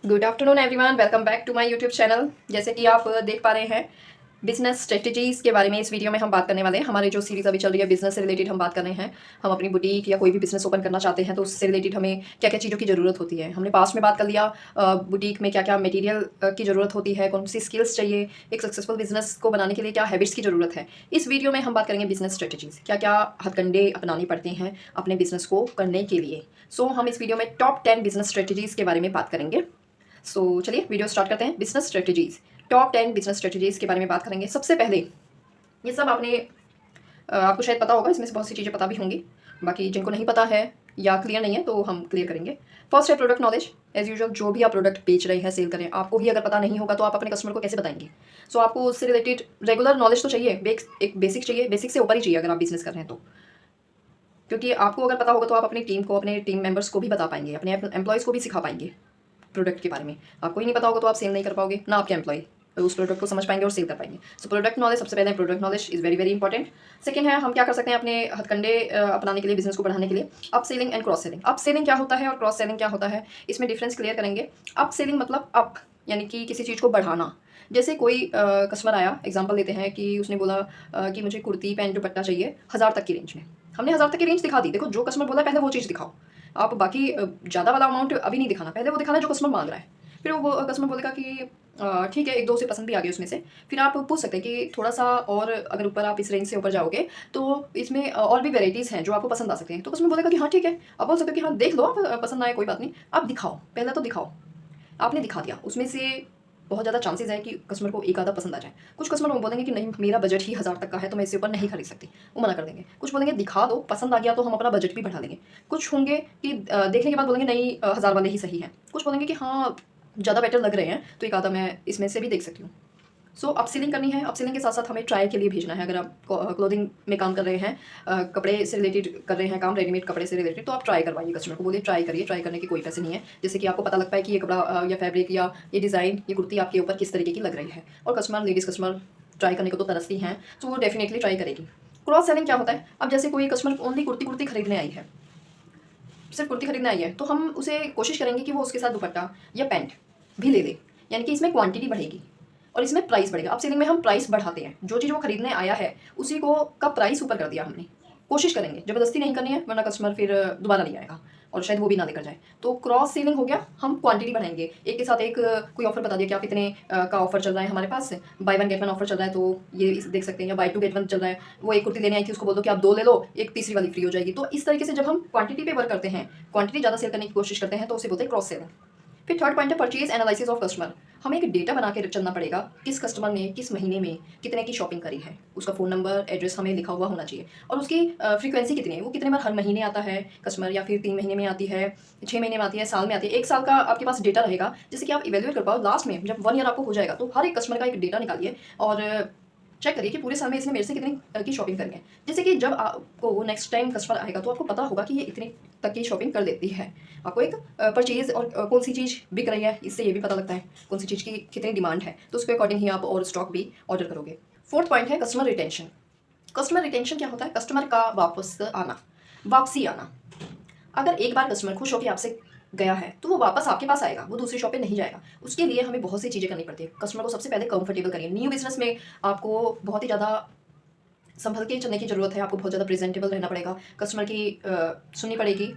Good afternoon everyone, welcome back to my YouTube channel. जैसे कि आप देख पा रहे हैं, बिजनेस स्ट्रेटजीज़ के बारे में इस वीडियो में हम बात करने वाले हैं। हमारे जो सीरीज़ अभी चल रही है बिजनेस से रिलेटेड हम बात कर रहे हैं। हम अपनी बुटीक या कोई भी बिजनेस ओपन करना चाहते हैं तो उससे रिलेटेड हमें क्या क्या चीज़ों की ज़रूरत होती है। हमने पास्ट में बात कर लिया बुटीक में क्या क्या मटेरियल की ज़रूरत होती है, कौन सी स्किल्स चाहिए, एक सक्सेसफुल बिजनेस को बनाने के लिए क्या हैबिट्स की ज़रूरत है। इस वीडियो में हम बात करेंगे बिजनेस स्ट्रेटजीज़, क्या क्या हथकंडे अपनाने पड़ते हैं अपने बिजनेस को करने के लिए। सो हम इस वीडियो में टॉप 10 बिजनेस स्ट्रेटजीज़ के बारे में बात करेंगे। सो चलिए वीडियो स्टार्ट करते हैं। Business strategies, top 10 business strategies के बारे में बात करेंगे। सबसे पहले ये सब आपको शायद पता होगा, इसमें से बहुत सी चीज़ें पता भी होंगी, बाकी जिनको नहीं पता है या क्लियर नहीं है तो हम क्लियर करेंगे। फर्स्ट है प्रोडक्ट नॉलेज। एज यूजुअल जो भी आप प्रोडक्ट बेच रहे हैं, सेल करें, आपको ही अगर पता नहीं होगा तो आप अपने कस्टमर को कैसे बताएंगे। सो आपको उससे रिलेटेड रेगुलर नॉलेज तो चाहिए, एक बेसिक चाहिए, बेसिक से ऊपर ही चाहिए अगर आप बिजनेस कर रहे हैं तो। क्योंकि आपको अगर पता होगा तो आप अपनी टीम को, अपने टीम मेंबर्स को भी बता पाएंगे, अपने एम्प्लॉयज़ को भी सिखा पाएंगे प्रोडक्ट के बारे में। आपको ही नहीं पता होगा तो आप सेल नहीं कर पाओगे, ना आपके एम्प्लॉय उस प्रोडक्ट को समझ पाएंगे और सेल कर पाएंगे। सो प्रोडक्ट नॉलेज, सबसे पहले product knowledge is very very important. Second है, हम क्या कर सकते हैं अपने हथकंडे अपनाने के लिए, बिजनेस को बढ़ाने के लिए। Up selling and cross selling. Up selling क्या होता है और क्रॉस सेलिंग क्या होता है, इसमें डिफरेंस क्लियर करेंगे। अप सेलिंग मतलब अप यानी कि किसी चीज़ को बढ़ाना। जैसे कोई कस्टमर आया, एग्जाम्पल लेते हैं कि उसने बोला कि मुझे कुर्ती पैंट दुपट्टा चाहिए 1000 तक की रेंज में। हमने 1000 तक की रेंज दिखा दी। देखो, जो कस्टमर बोला पहले वो चीज़ दिखाओ। आप बाकी ज़्यादा वाला अमाउंट अभी नहीं दिखाना, पहले वो दिखाना जो कस्टमर मांग रहा है। फिर वो कस्टमर बोलेगा कि ठीक है, एक दो से पसंद भी आ गई उसमें से। फिर आप पूछ सकते हैं कि थोड़ा सा और अगर ऊपर आप इस रेंज से ऊपर जाओगे तो इसमें और भी वेराइटीज़ हैं जो आपको पसंद आ सकते हैं। तो कस्टमर बोलेगा कि हाँ ठीक है। आप बोल सकते हो कि हाँ देख लो, आप पसंद आए कोई बात नहीं, आप दिखाओ, पहले तो दिखाओ। आपने दिखा दिया, उसमें से बहुत ज़्यादा चांसेस है कि कस्टमर को एक आधा पसंद आ जाए। कुछ कस्टमर वो बोलेंगे कि नहीं, मेरा बजट ही 1000 तक का है तो मैं इससे ऊपर नहीं खरीद सकती, वो मना कर देंगे। कुछ बोलेंगे दिखा दो, पसंद आ गया तो हम अपना बजट भी बढ़ा लेंगे। कुछ होंगे कि देखने के बाद बोलेंगे नहीं, 1000 वाले ही सही हैं। कुछ बोलेंगे कि हाँ ज़्यादा बेटर लग रहे हैं तो एक आधा मैं इसमें से भी देख सकती हूँ। सो अपसेलिंग करनी है। अपसेलिंग के साथ साथ हमें ट्राई के लिए भेजना है। अगर आप क्लोथिंग में काम कर रहे हैं, कपड़े से रिलेटेड कर रहे हैं काम, रेडीमेड कपड़े से रिलेटेड, तो आप ट्राई करवाइए। कस्टमर को बोलिए ट्राई करिए। ट्राई करने के कोई पैसे नहीं है। जैसे कि आपको पता लगता है कि ये कपड़ा या फैब्रिक या ये डिज़ाइन, ये कुर्ती आपके ऊपर किस तरीके की लग रही है, और कस्टमर, लेडीज़ कस्टमर ट्राई करने को तो तरसती हैं, तो वो डेफिनेटली ट्राई करेगी। क्रॉस सेलिंग क्या होता है, अब जैसे कोई कस्टमर ओनली कुर्ती कुर्ती खरीदने आई है, सिर्फ कुर्ती खरीदने आई है, तो हम उसे कोशिश करेंगे कि वो उसके साथ दुपट्टा या पैंट भी ले ले। यानी कि इसमें क्वांटिटी बढ़ेगी और इसमें प्राइस बढ़ेगा। अब सेलिंग में हम प्राइस बढ़ाते हैं, जो चीज़ वो खरीदने आया है उसी को का प्राइस ऊपर कर दिया हमने। कोशिश करेंगे, ज़बरदस्ती नहीं करनी है, वरना कस्टमर फिर दोबारा नहीं आएगा और शायद वो भी ना लेकर जाए। तो क्रॉस सेलिंग हो गया, हम क्वांटिटी बढ़ाएंगे। एक के साथ एक कोई ऑफर बता दिया कि आप इतने का ऑफर चल रहा है हमारे पास से, by one get one offer चल रहा है, तो ये देख सकते हैं, या बाय टू गेट वन चल रहा है। वो एक कुर्ती लेने आई थी, उसको बोल दो कि आप दो ले लो, एक तीसरी वाली फ्री हो जाएगी। तो इस तरीके से जब हम क्वांटिटी पे वर्क करते हैं, क्वांटिटी ज़्यादा सेल करने की कोशिश करते हैं, तो उसे बोलते हैं क्रॉस सेलिंग। फिर थर्ड पॉइंट है परचेज एनालिसिस ऑफ कस्टमर। हमें एक डेटा बना के चलना पड़ेगा, किस कस्टमर ने किस महीने में कितने की शॉपिंग करी है, उसका फ़ोन नंबर, एड्रेस हमें लिखा हुआ होना चाहिए, और उसकी फ्रीक्वेंसी कितनी है, वो कितने बार हर महीने आता है कस्टमर, या फिर 3 महीने में आती है, 6 महीने में आती है, साल में आती है। 1 साल का आपके पास डेटा रहेगा, जिससे कि आप इवेल्युएट कर पाओ। लास्ट में जब 1 ईयर आपको हो जाएगा तो हर एक कस्टमर का एक डेटा निकालिए और चेक करिए कि पूरे साल में इसने मेरे से कितनी की शॉपिंग करी है। जैसे कि जब आपको नेक्स्ट टाइम कस्टमर आएगा तो आपको पता होगा कि ये इतनी तक की शॉपिंग कर लेती है। आपको एक परचेज़ और कौन सी चीज़ बिक रही है, इससे ये भी पता लगता है कौन सी चीज़ की कितनी डिमांड है, तो उसके अकॉर्डिंग ही आप और स्टॉक भी ऑर्डर करोगे। फोर्थ पॉइंट है कस्टमर रिटेंशन। कस्टमर रिटेंशन क्या होता है, कस्टमर का वापस आना, वापसी आना। अगर एक बार कस्टमर खुश होकर आपसे गया है तो वो वापस आपके पास आएगा, वो दूसरी शॉप पे नहीं जाएगा। उसके लिए हमें बहुत सी चीज़ें करनी पड़ती है। कस्टमर को सबसे पहले कंफर्टेबल करिए। न्यू बिजनेस में आपको बहुत ही ज़्यादा संभल के चलने की ज़रूरत है, आपको बहुत ज़्यादा प्रेजेंटेबल रहना पड़ेगा, कस्टमर की सुननी पड़ेगी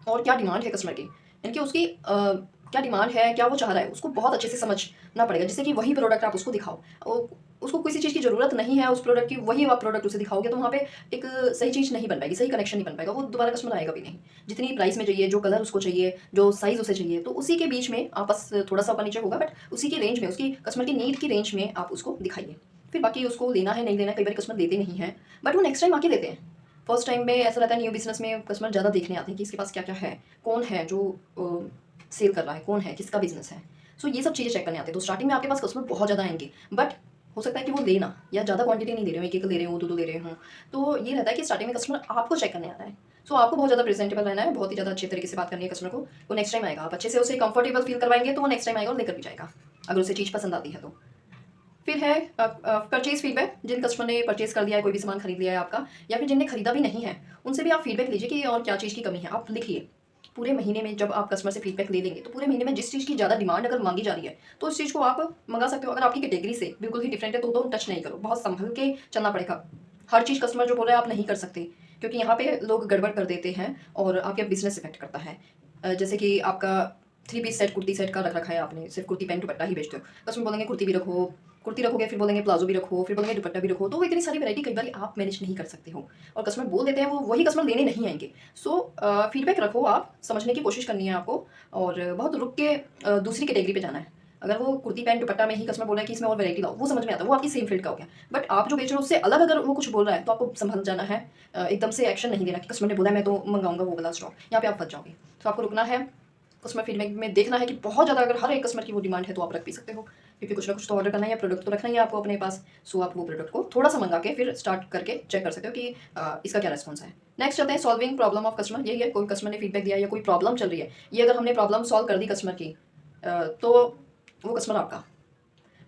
और क्या डिमांड है कस्टमर की, यानी कि उसकी क्या डिमांड है, क्या वो चाह रहा है, उसको बहुत अच्छे से समझना पड़ेगा, जिससे कि वही प्रोडक्ट आप उसको दिखाओ। उसको किसी चीज़ की ज़रूरत नहीं है उस प्रोडक्ट की, वही आप प्रोडक्ट उसे दिखाओगे तो वहाँ पे एक सही चीज़ नहीं बन पाएगी, सही कनेक्शन नहीं बन पाएगा, वो दोबारा कस्टमर आएगा भी नहीं। जितनी प्राइस में चाहिए, जो कलर उसको चाहिए, जो साइज़ उसे चाहिए, तो उसी के बीच में आप बस थोड़ा सा ऊपर नीचे होगा, बट उसी के रेंज में, उसकी कस्टमर की नीड की रेंज में आप उसको दिखाइए। फिर बाकी उसको लेना है नहीं लेना, कई बार कस्टमर लेते नहीं हैं, बट वो नेक्स्ट टाइम आके लेते हैं। फर्स्ट टाइम में ऐसा रहता है, न्यू बिजनेस में कस्टमर ज़्यादा देखने आते हैं कि इसके पास क्या क्या है, कौन है जो सेल कर रहा है, कौन है, किसका बिजनेस है। सो ये सब चीज़ें चेक करने आते हैं। तो स्टार्टिंग में आपके पास कस्टमर बहुत ज़्यादा आएंगे, बट हो सकता है कि वो लेना या ज़्यादा क्वांटिटी नहीं ले रहे हो, एक एक ले रहे हो, दो दो ले रहे हो। तो ये रहता है कि स्टार्टिंग में कस्टमर आपको चेक करने आता है। सो आपको बहुत ज़्यादा प्रेजेंटेबल रहना है, बहुत ही ज़्यादा अच्छे तरीके से बात करनी है कस्टमर को। वो नेक्स्ट टाइम आएगा, आप अच्छे से उसे कंफर्टेबल फील करवाएंगे तो वो नेक्स्ट टाइम आएगा और लेकर भी जाएगा, अगर उसे चीज़ पसंद आती है तो। फिर है परचेज फीडबैक। जिन कस्टमर ने परचेज कर दिया है, कोई भी सामान खरीद लिया है आपका, या फिर जिनने खरीदा भी नहीं है, उनसे भी आप फीडबैक लीजिए कि और क्या चीज़ की कमी है, आप लिखिए। पूरे महीने में जब आप कस्टमर से फीडबैक ले लेंगे तो पूरे महीने में जिस चीज़ की ज़्यादा डिमांड अगर मांगी जा रही है तो उस चीज़ को आप मंगा सकते हो। अगर आपकी कैटेगरी से बिल्कुल ही डिफरेंट है तो टच नहीं करो, बहुत संभल के चलना पड़ेगा। हर चीज़ कस्टमर जो बोल रहा है आप नहीं कर सकते, क्योंकि यहाँ पे लोग गड़बड़ कर देते हैं और आपके बिजनेस इफेक्ट करता है। जैसे कि आपका 3 पीस सेट, कुर्ती सेट का रख रखा है आपने, सिर्फ कुर्ती पैंट दुपट्टा ही बेचते हो, कस्टमर बोलेंगे कुर्ती भी रखो, कुर्ती रखोगे फिर बोलेंगे प्लाजो भी रखो, फिर बोलेंगे दुपट्टा भी रखो, तो वो इतनी सारी वैरायटी कई बार आप मैनेज नहीं कर सकते हो और कस्टमर बोल देते हैं वो वही कस्टमर लेने नहीं आएंगे। सो फीडबैक रखो, आप समझने की कोशिश करनी है आपको और बहुत रुक के दूसरी कैटेगरी पे जाना है। अगर वो कुर्ती पैंट दुपट्टा में ही कस्टमर बोल रहा है कि इसमें और वैरायटी लाओ, वो समझ में आता है, वो आपकी सेम फील्ड का हो गया। बट आप जो बेच रहे हो उससे अलग अगर वो कुछ बोल रहा है तो आपको संभल जाना है, एकदम से एक्शन नहीं देना कि कस्टमर ने बोला है मैं तो मंगाऊंगा वो वाला स्टॉक, यहाँ पे आप फंस जाओगे। तो आपको रुकना है, कस्टमर फीडबैक में देखना है कि बहुत ज़्यादा अगर हर एक कस्टमर की वो डिमांड है तो आप रख भी सकते हो, क्योंकि कुछ ना कुछ तो ऑर्डर करना है या प्रोडक्ट तो रखना ही है आपको अपने पास। सो आप वो प्रोडक्ट को थोड़ा सा मंगा के फिर स्टार्ट करके चेक कर सकते हो कि इसका क्या रेस्पॉन्स है। नेक्स्ट चलते हैं सॉल्विंग प्रॉब्लम ऑफ कस्टमर। यही है, कोई कस्टमर ने फीडबैक दिया या कोई प्रॉब्लम चल रही है, ये अगर हमने प्रॉब्लम सॉल्व कर दी कस्टमर की तो वो कस्टमर आपका।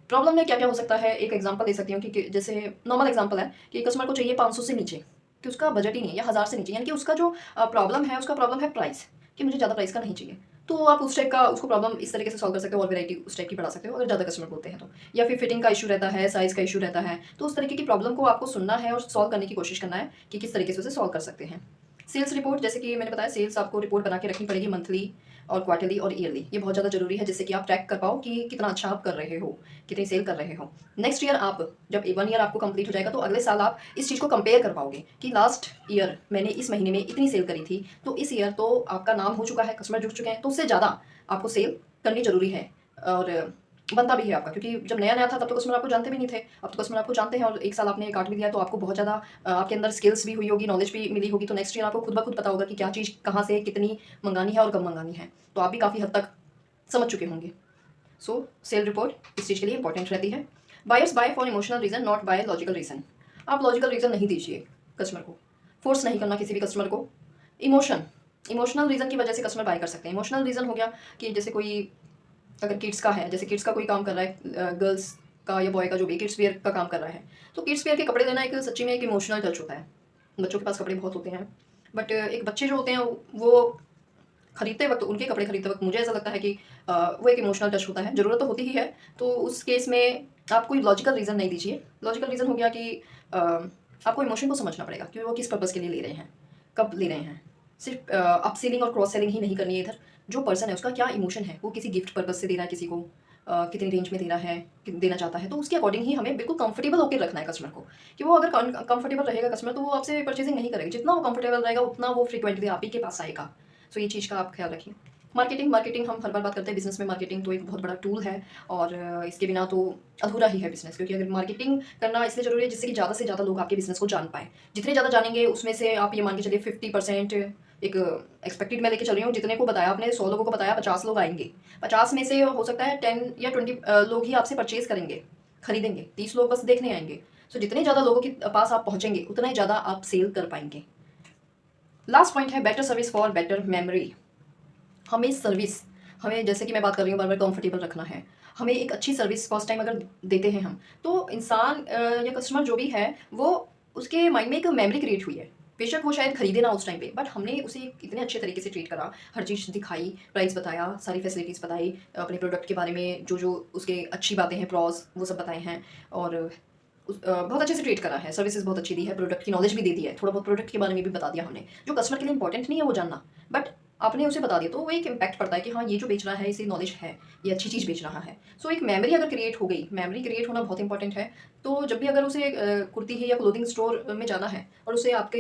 प्रॉब्लम में क्या क्या हो सकता है, एक एग्जांपल दे सकती हूँ कि जैसे नॉर्मल एग्जांपल है कि कस्टमर को चाहिए 500 से नीचे, कि उसका बजट ही नहीं है, या 1000 से नीचे, यानी कि उसका जो प्रॉब्लम है उसका प्रॉब्लम है प्राइस, कि मुझे ज़्यादा प्राइस का नहीं चाहिए। तो आप उस टाइप का उसको प्रॉब्लम इस तरीके से सॉल्व कर सकते हो और वैरायटी उस टाइप की बढ़ा सकते हो अगर ज़्यादा कस्टमर बोलते हैं तो। या फिर फिटिंग का इशू रहता है, साइज़ का इशू रहता है, तो उस तरीके की प्रॉब्लम को आपको सुनना है और सॉल्व करने की कोशिश करना है कि किस तरीके से उसे सॉल्व कर सकते हैं। सेल्स रिपोर्ट, जैसे कि मैंने बताया सेल्स आपको रिपोर्ट बना के रखनी पड़ेगी, मंथली और क्वार्टरली और ईयरली। ये बहुत ज़्यादा जरूरी है जिससे कि आप ट्रैक कर पाओ कि कितना अच्छा आप कर रहे हो, कितनी सेल कर रहे हो। नेक्स्ट ईयर आप जब 1 ईयर आपको कंप्लीट हो जाएगा तो अगले साल आप इस चीज़ को कंपेयर कर पाओगे कि लास्ट ईयर मैंने इस महीने में इतनी सेल करी थी, तो इस ईयर तो आपका नाम हो चुका है, कस्टमर जुड़ चुके हैं, तो उससे ज़्यादा आपको सेल करनी जरूरी है और बनता भी है आपका, क्योंकि जब नया नया था तब तो कस्टमर आपको जानते भी नहीं थे, अब तो कस्टमर आपको जानते हैं और 1 साल आपने काट भी दिया तो आपको बहुत ज़्यादा आपके अंदर स्किल्स भी हुई होगी, नॉलेज भी मिली होगी, तो नेक्स्ट ईयर आपको खुद ब खुद पता होगा कि क्या चीज़ कहाँ से कितनी मंगानी है और कब मंगानी है, तो आप भी काफ़ी हद तक समझ चुके होंगे। सो सेल रिपोर्ट इस चीज़ के लिए इंपॉर्टेंट रहती है। Buyers buy for emotional reason, not buy logical reason. आप लॉजिकल रीज़न नहीं दीजिए कस्टमर को, फोर्स नहीं करना किसी भी कस्टमर को। इमोशनल रीज़न की वजह से कस्टमर बाय कर सकते हैं। इमोशनल रीज़न हो गया कि जैसे कोई अगर किड्स का है, जैसे किड्स का कोई काम कर रहा है, गर्ल्स का या बॉय का जो भी किड्स वेयर का काम कर रहा है, तो किड्स वेयर के कपड़े लेना एक सच्ची में एक इमोशनल टच होता है। बच्चों के पास कपड़े बहुत होते हैं, बट एक बच्चे जो होते हैं वो खरीदते वक्त, उनके कपड़े खरीदते वक्त मुझे ऐसा लगता है कि वो एक इमोशनल टच होता है, ज़रूरत तो होती ही है। तो उस केस में आप कोई लॉजिकल रीज़न नहीं दीजिए। लॉजिकल रीज़न हो गया कि आपको इमोशन को समझना पड़ेगा कि वो किस पर्पज़ के लिए ले रहे हैं, कब ले रहे हैं। सिर्फ अप सेलिंग और क्रॉस सेलिंग ही नहीं करनी है इधर, जो पर्सन है उसका क्या इमोशन है, वो किसी गिफ्ट पर्पज़ से दे रहा है किसी को, कितनी रेंज में दे रहा है, देना चाहता है, तो उसके अकॉर्डिंग ही हमें बिल्कुल कंफर्टेबल होकर रखना है कस्टमर को, कि वो अगर कंफर्टेबल रहेगा कस्टमर तो वो आपसे परचेजिंग नहीं करेगा। जितना वो कंफर्टेबल रहेगा उतना वो फ्रीक्वेंटली आप ही के पास आएगा। सो ये चीज़ का आप ख्याल रखिए। मार्केटिंग हम हर बार बात करते हैं, बिजनेस में मार्केटिंग तो एक बहुत बड़ा टूल है और इसके बिना तो अधूरा ही है बिजनेस, क्योंकि अगर मार्केटिंग करना इसलिए ज़रूरी है जिससे कि ज़्यादा से ज़्यादा लोग आपके बिजनेस को जान पाए। जितने ज़्यादा जानेंगे उसमें से आप ये मान के चलिए 50% एक एक्सपेक्टेड मैं लेके चल रही हूँ, जितने को बताया आपने 100 लोगों को बताया 50 लोग आएंगे, 50 में से हो सकता है 10 या 20 लोग ही आपसे परचेज करेंगे, खरीदेंगे, 30 लोग बस देखने आएंगे। सो जितने ज़्यादा लोगों के पास आप पहुँचेंगे उतना ही ज़्यादा आप सेल कर पाएंगे। लास्ट पॉइंट है better service for better memory. हमें जैसे कि मैं बात कर रही हूँ बार बार कंफर्टेबल रखना है। हमें एक अच्छी सर्विस फर्स्ट टाइम अगर देते हैं हम, तो इंसान या कस्टमर जो भी है वो उसके माइंड में एक मेमोरी क्रिएट हुई है। बेशक वो शायद खरीदे ना उस टाइम पे, बट हमने उसे इतने अच्छे तरीके से ट्रीट करा, हर चीज़ दिखाई, प्राइस बताया, सारी फैसिलिटीज़ बताई, अपने प्रोडक्ट के बारे में जो जो उसके अच्छी बातें हैं, प्रॉस वो सब बताए हैं और बहुत अच्छे से ट्रीट करा है, सर्विसेज बहुत अच्छी दी है, प्रोडक्ट की नॉलेज भी दे दी है, थोड़ा बहुत प्रोडक्ट के बारे में भी बता दिया हमने, जो कस्टमर के लिए इंपॉर्टेंट नहीं है वो जानना, बट आपने उसे बता दिया तो वो एक इम्पैक्ट पड़ता है कि हाँ ये जो बेच रहा है इसे नॉलेज है, ये अच्छी चीज़ बेच रहा है। सो एक मेमोरी अगर क्रिएट हो गई, मेमोरी क्रिएट होना बहुत इंपॉर्टेंट है। तो जब भी अगर उसे कुर्ती है या क्लोथिंग स्टोर में जाना है और उसे आप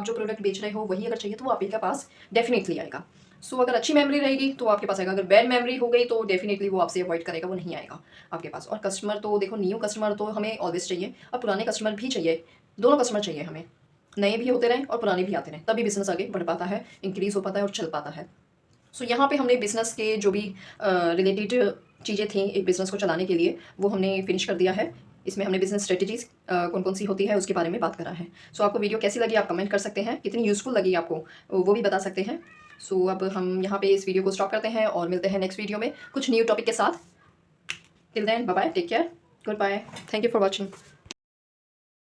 जो प्रोडक्ट बेच रहे हो वही अगर चाहिए तो वो आप ही के पास डेफिनेटली आएगा। सो अगर अच्छी मेमोरी रहेगी तो आपके पास आएगा, अगर बैड मेमोरी हो गई तो डेफिनेटली वो आपसे अवॉइड करेगा, वो नहीं आएगा आपके पास। और कस्टमर तो देखो, न्यू कस्टमर तो हमें ऑलवेज चाहिए और पुराने कस्टमर भी चाहिए, दोनों कस्टमर चाहिए हमें, नए भी होते रहें और पुराने भी आते रहें, तभी बिजनेस आगे बढ़ पाता है, इंक्रीज़ हो पाता है और चल पाता है। सो यहाँ पे हमने बिज़नेस के जो भी रिलेटेड चीज़ें थी एक बिज़नेस को चलाने के लिए वो हमने फिनिश कर दिया है। इसमें हमने बिज़नेस स्ट्रेटजीज़ कौन कौन सी होती है उसके बारे में बात करा है। सो आपको वीडियो कैसी लगी आप कमेंट कर सकते हैं, कितनी यूज़फुल लगी आपको वो भी बता सकते हैं। सो अब हम यहाँ पे इस वीडियो को स्टॉप करते हैं और मिलते हैं नेक्स्ट वीडियो में कुछ न्यू टॉपिक के साथ। Till then bye bye, take care, goodbye, thank you for watching.